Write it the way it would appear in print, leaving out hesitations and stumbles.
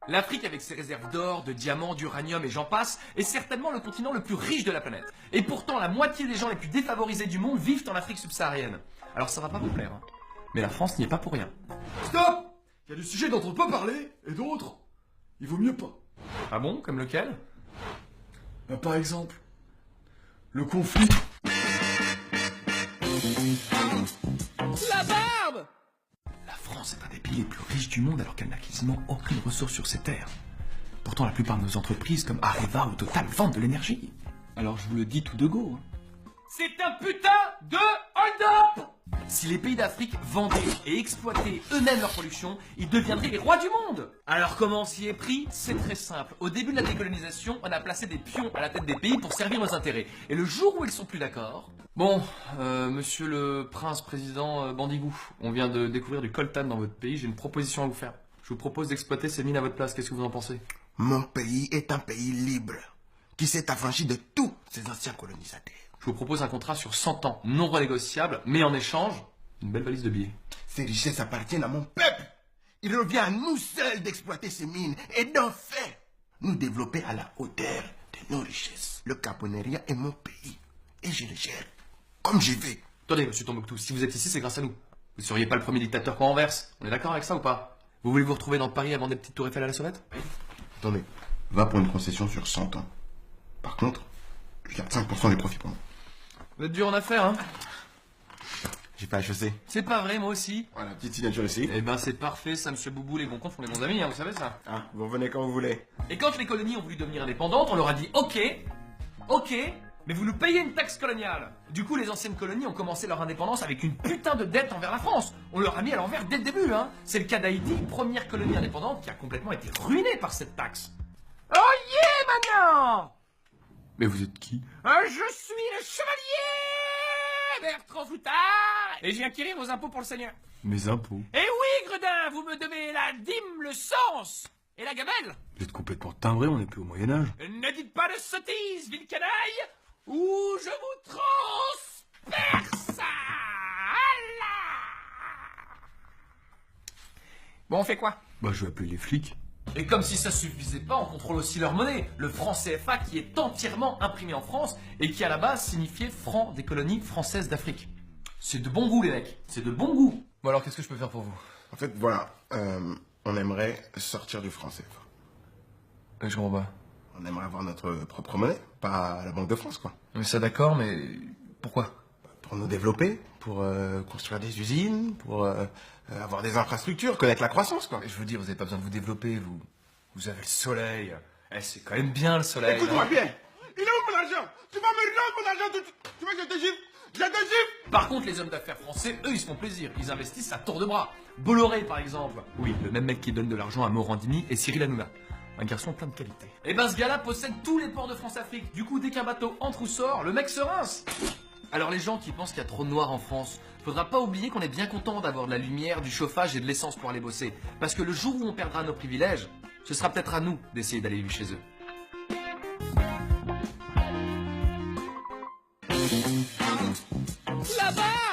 L'Afrique, avec ses réserves d'or, de diamants, d'uranium et j'en passe, est certainement le continent le plus riche de la planète. Et pourtant, la moitié des gens les plus défavorisés du monde vivent en Afrique subsaharienne. Alors ça va pas vous plaire, hein. Mais la France n'y est pas pour rien. Stop! Il y a des sujets dont on peut parler, et d'autres, il vaut mieux pas. Ah bon? Comme lequel? Par exemple, le conflit. La barbe! La France est un des pays les plus riches du monde alors qu'elle n'a quasiment aucune ressource sur ses terres. Pourtant, la plupart de nos entreprises comme Areva ou Total vendent de l'énergie. Alors je vous le dis tout de go. C'est un putain de hold-up! Si les pays d'Afrique vendaient et exploitaient eux-mêmes leur production, ils deviendraient les rois du monde. Alors comment on s'y est pris? C'est très simple. Au début de la décolonisation, on a placé des pions à la tête des pays pour servir nos intérêts. Et le jour où ils sont plus d'accord... Bon, monsieur le prince président Bandigou, on vient de découvrir du coltan dans votre pays, j'ai une proposition à vous faire. Je vous propose d'exploiter ces mines à votre place, qu'est-ce que vous en pensez? Mon pays est un pays libre, qui s'est affranchi de tous ses anciens colonisateurs. Je vous propose un contrat sur 100 ans, non renégociable, mais en échange, une belle valise de billets. Ces richesses appartiennent à mon peuple. Il revient à nous seuls d'exploiter ces mines et d'en faire nous développer à la hauteur de nos richesses. Le Caponeria est mon pays et je le gère comme je veux. Attendez, monsieur Tombouctou, si vous êtes ici, c'est grâce à nous. Vous seriez pas le premier dictateur qu'on renverse. On est d'accord avec ça ou pas? Vous voulez vous retrouver dans Paris avant des petites tours Eiffel à la sauvette? Attendez, va pour une concession sur 100 ans. Par contre, je garde 5% des profits pour moi. Vous êtes dur en affaires, hein? J'ai pas HEC. C'est pas vrai, moi aussi. Voilà, petite signature ici. Eh ben c'est parfait, ça, monsieur Boubou, les bons comptes font les bons amis, hein, vous savez ça. Ah, vous revenez quand vous voulez. Et quand les colonies ont voulu devenir indépendantes, on leur a dit ok, mais vous nous payez une taxe coloniale. Du coup, les anciennes colonies ont commencé leur indépendance avec une putain de dette envers la France. On leur a mis à l'envers dès le début, hein. C'est le cas d'Haïti, première colonie indépendante qui a complètement été ruinée par cette taxe. Oh yeah, maintenant! Mais vous êtes qui? Je suis le chevalier Bertrand Floutard et je viens acquérir vos impôts pour le Seigneur. Mes impôts. Eh oui, Gredin, vous me devez la dîme, le sens et la gamelle. Vous êtes complètement timbré, on n'est plus au Moyen-Âge. Ne dites pas de sottises, ville canaille, ou je vous transperce. Bon, on fait quoi? Bah, je vais appeler les flics. Et comme si ça suffisait pas, on contrôle aussi leur monnaie, le franc CFA qui est entièrement imprimé en France et qui à la base signifiait franc des colonies françaises d'Afrique. C'est de bon goût les mecs, c'est de bon goût. Bon alors qu'est-ce que je peux faire pour vous? En fait, voilà, on aimerait sortir du franc CFA. Je comprends pas. On aimerait avoir notre propre monnaie, pas la Banque de France, quoi. Mais ça d'accord, mais pourquoi? Pour nous développer, pour construire des usines, pour avoir des infrastructures, connaître la croissance, quoi. Je veux dire, vous avez pas besoin de vous développer, vous avez le soleil. Eh, c'est quand même bien le soleil. Écoute-moi hein. bien. Il est où mon argent? Tu vas me rendre mon argent tout de suite. Tu veux que je te gifle? Je te gifle. Par contre, les hommes d'affaires français, eux, ils se font plaisir. Ils investissent à tour de bras. Bolloré, par exemple. Oui, le même mec qui donne de l'argent à Morandini et Cyril Hanouna. Un garçon plein de qualité. Et ben, ce gars-là possède tous les ports de France-Afrique. Du coup, dès qu'un bateau entre ou sort, le mec se rince. Alors les gens qui pensent qu'il y a trop de noirs en France, faudra pas oublier qu'on est bien content d'avoir de la lumière, du chauffage et de l'essence pour aller bosser. Parce que le jour où on perdra nos privilèges, ce sera peut-être à nous d'essayer d'aller vivre chez eux. La barre!